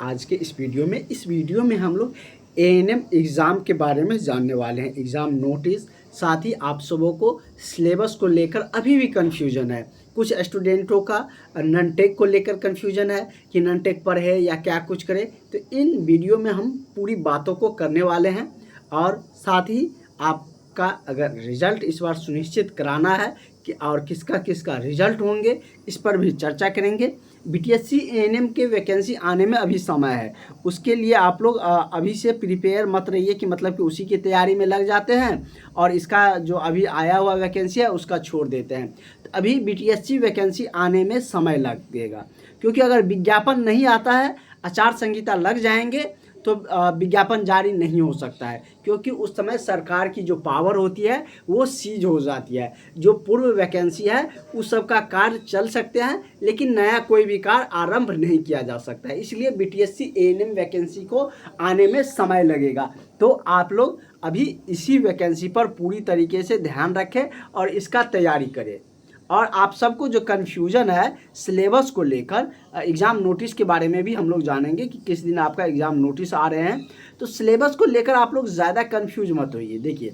आज के इस वीडियो में हम लोग एएनएम एग्ज़ाम के बारे में जानने वाले हैं। एग्ज़ाम नोटिस, साथ ही आप सबों को सिलेबस को लेकर अभी भी कन्फ्यूजन है। कुछ स्टूडेंटों का नन टेक को लेकर कन्फ्यूजन है कि नन टेक पर है या क्या कुछ करे। तो इन वीडियो में हम पूरी बातों को करने वाले हैं और साथ ही आपका अगर रिज़ल्ट इस बार सुनिश्चित कराना है कि और किसका किसका रिज़ल्ट होंगे, इस पर भी चर्चा करेंगे। बीटीएससी एएनएम के वैकेंसी आने में अभी समय है, उसके लिए आप लोग अभी से प्रिपेयर मत रहिए कि मतलब कि उसी की तैयारी में लग जाते हैं और इसका जो अभी आया हुआ वैकेंसी है उसका छोड़ देते हैं। तो अभी बीटीएससी वैकेंसी आने में समय लगेगा, क्योंकि अगर विज्ञापन नहीं आता है, आचार संहिता लग जाएंगे तो विज्ञापन जारी नहीं हो सकता है, क्योंकि उस समय सरकार की जो पावर होती है वो सीज हो जाती है। जो पूर्व वैकेंसी है उस सब का कार्य चल सकते हैं, लेकिन नया कोई भी कार्य आरंभ नहीं किया जा सकता है। इसलिए बीटीएससी एएनएम वैकेंसी को आने में समय लगेगा। तो आप लोग अभी इसी वैकेंसी पर पूरी तरीके से ध्यान रखें और इसका तैयारी करें। और आप सबको जो कन्फ्यूज़न है सिलेबस को लेकर, एग्ज़ाम नोटिस के बारे में भी हम लोग जानेंगे कि किस दिन आपका एग्ज़ाम नोटिस आ रहे हैं। तो सिलेबस को लेकर आप लोग ज़्यादा कन्फ्यूज मत होइए। देखिए,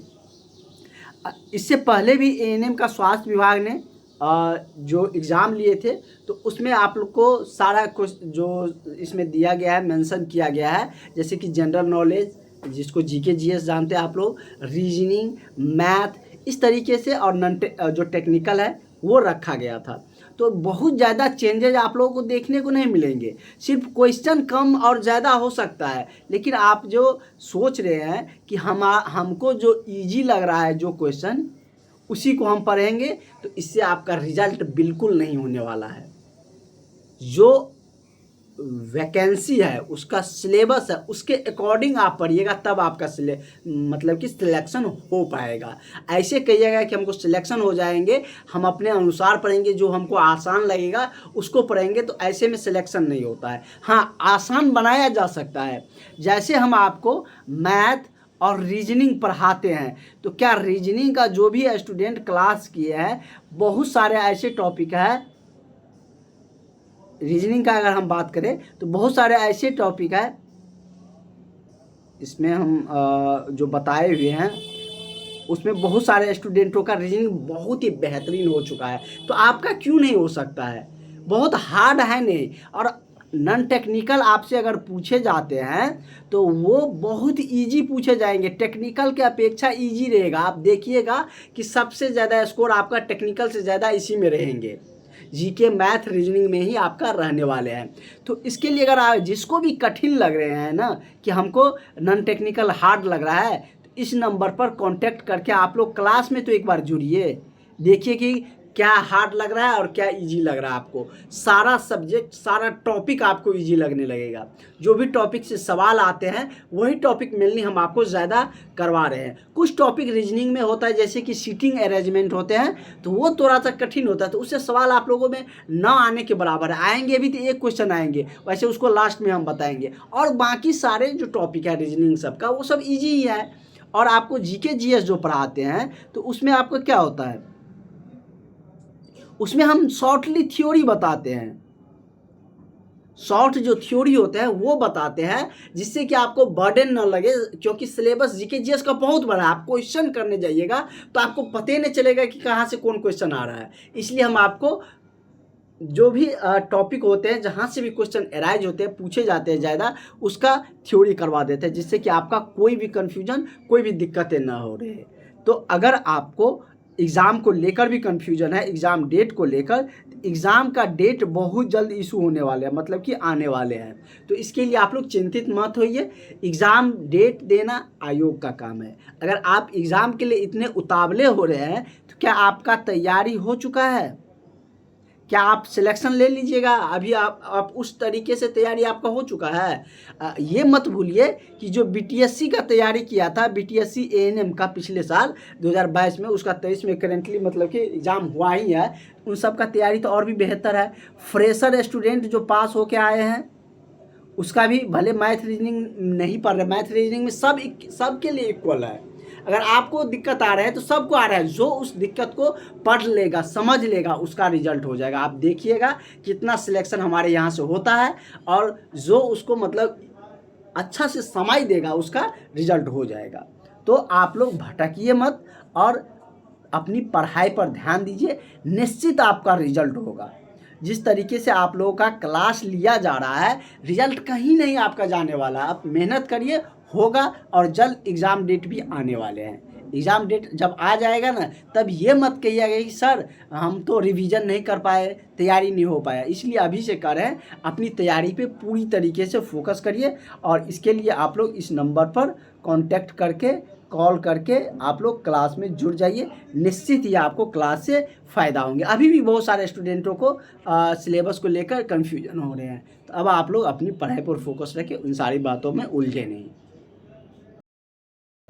इससे पहले भी एएनएम का स्वास्थ्य विभाग ने जो एग्ज़ाम लिए थे तो उसमें आप लोग को सारा कुछ जो इसमें दिया गया है, मेंशन किया गया है, जैसे कि जनरल नॉलेज, जिसको जीके जीएस जानते हैं आप लोग, रीजनिंग, मैथ, इस तरीके से, और जो टेक्निकल है वो रखा गया था। तो बहुत ज़्यादा चेंजेज आप लोगों को देखने को नहीं मिलेंगे, सिर्फ क्वेश्चन कम और ज़्यादा हो सकता है। लेकिन आप जो सोच रहे हैं कि हमको जो इजी लग रहा है जो क्वेश्चन, उसी को हम पढ़ेंगे, तो इससे आपका रिजल्ट बिल्कुल नहीं होने वाला है। जो वैकेंसी है, उसका सिलेबस है, उसके अकॉर्डिंग आप पढ़िएगा, तब आपका मतलब कि सिलेक्शन हो पाएगा। ऐसे कहिएगा कि हमको सिलेक्शन हो जाएंगे, हम अपने अनुसार पढ़ेंगे, जो हमको आसान लगेगा उसको पढ़ेंगे, तो ऐसे में सिलेक्शन नहीं होता है। हाँ, आसान बनाया जा सकता है। जैसे हम आपको मैथ और रीजनिंग पढ़ाते हैं, तो क्या रीजनिंग का जो भी स्टूडेंट क्लास किए हैं, बहुत सारे ऐसे टॉपिक है, रीजनिंग का अगर हम बात करें तो बहुत सारे ऐसे टॉपिक है इसमें हम जो बताए हुए हैं, उसमें बहुत सारे स्टूडेंटों का रीजनिंग बहुत ही बेहतरीन हो चुका है। तो आपका क्यों नहीं हो सकता है? बहुत हार्ड है नहीं। और नॉन टेक्निकल आपसे अगर पूछे जाते हैं तो वो बहुत इजी पूछे जाएंगे, टेक्निकल के अपेक्षा इजी रहेगा। आप देखिएगा कि सबसे ज़्यादा स्कोर आपका टेक्निकल से ज़्यादा इसी में रहेंगे, जीके, मैथ, रीजनिंग में ही आपका रहने वाले हैं। तो इसके लिए अगर आप जिसको भी कठिन लग रहे हैं ना कि हमको नॉन टेक्निकल हार्ड लग रहा है, तो इस नंबर पर कांटेक्ट करके आप लोग क्लास में तो एक बार जुड़िए, देखिए कि क्या हार्ड लग रहा है और क्या इजी लग रहा है आपको। सारा सब्जेक्ट, सारा टॉपिक आपको इजी लगने लगेगा। जो भी टॉपिक से सवाल आते हैं वही टॉपिक मेनली हम आपको ज़्यादा करवा रहे हैं। कुछ टॉपिक रीजनिंग में होता है, जैसे कि सीटिंग अरेंजमेंट होते हैं, तो वो थोड़ा सा कठिन होता है, तो उससे सवाल आप लोगों में ना आने के बराबर है। आएंगे भी तो एक क्वेश्चन आएंगे, वैसे उसको लास्ट में हम बताएंगे। और बाकी सारे जो टॉपिक है रीजनिंग सबका, वो सब ईजी ही है। और आपको जीके जीएस जो पढ़ाते हैं तो उसमें आपको क्या होता है, उसमें हम शॉर्टली थ्योरी बताते हैं। शॉर्ट जो थ्योरी होते हैं वो बताते हैं, जिससे कि आपको बर्डन ना लगे, क्योंकि सिलेबस जीके जीएस का बहुत बड़ा है। आप क्वेश्चन करने जाइएगा तो आपको पता ही नहीं चलेगा कि कहाँ से कौन क्वेश्चन आ रहा है। इसलिए हम आपको जो भी टॉपिक होते हैं, जहाँ से भी क्वेश्चन अराइज होते हैं, पूछे जाते हैं ज़्यादा, उसका थ्योरी करवा देते हैं, जिससे कि आपका कोई भी कन्फ्यूजन, कोई भी दिक्कतें ना हो रही है। तो अगर आपको एग्ज़ाम को लेकर भी कन्फ्यूजन है, एग्ज़ाम डेट को लेकर, एग्ज़ाम का डेट बहुत जल्द इशू होने वाले हैं, मतलब कि आने वाले हैं। तो इसके लिए आप लोग चिंतित मत होइए। एग्ज़ाम डेट देना आयोग का काम है। अगर आप एग्ज़ाम के लिए इतने उतावले हो रहे हैं, तो क्या आपका तैयारी हो चुका है? क्या आप सिलेक्शन ले लीजिएगा? अभी आप उस तरीके से तैयारी आपका हो चुका है? ये मत भूलिए कि जो बीटीएससी का तैयारी किया था, बीटीएससी एएनएम का पिछले साल 2022 में, उसका 23 में करेंटली मतलब कि एग्ज़ाम हुआ ही है, उन सब का तैयारी तो और भी बेहतर है। फ्रेशर स्टूडेंट जो पास होके आए हैं, उसका भी भले मैथ रीजनिंग नहीं पढ़ रहे, मैथ रीजनिंग में सब के लिए इक्वल है। अगर आपको दिक्कत आ रहा है तो सबको आ रहा है, जो उस दिक्कत को पढ़ लेगा, समझ लेगा, उसका रिजल्ट हो जाएगा। आप देखिएगा कितना सिलेक्शन हमारे यहाँ से होता है, और जो उसको मतलब अच्छा से समय देगा उसका रिजल्ट हो जाएगा। तो आप लोग भटकिए मत और अपनी पढ़ाई पर ध्यान दीजिए, निश्चित आपका रिजल्ट होगा। जिस तरीके से आप लोगों का क्लास लिया जा रहा है, रिजल्ट कहीं नहीं आपका जाने वाला। आप मेहनत करिए, होगा, और जल्द एग्ज़ाम डेट भी आने वाले हैं। एग्ज़ाम डेट जब आ जाएगा ना, तब ये मत कहिएगा कि सर हम तो रिवीजन नहीं कर पाए, तैयारी नहीं हो पाया। इसलिए अभी से करें, अपनी तैयारी पे पूरी तरीके से फोकस करिए, और इसके लिए आप लोग इस नंबर पर कांटेक्ट करके, कॉल करके आप लोग क्लास में जुड़ जाइए। निश्चित ही आपको क्लास से फ़ायदा होंगे। अभी भी बहुत सारे स्टूडेंटों को सिलेबस को लेकर कन्फ्यूजन हो रहे हैं, तो अब आप लोग अपनी पढ़ाई पर फोकस रखें, उन सारी बातों में उलझे नहीं।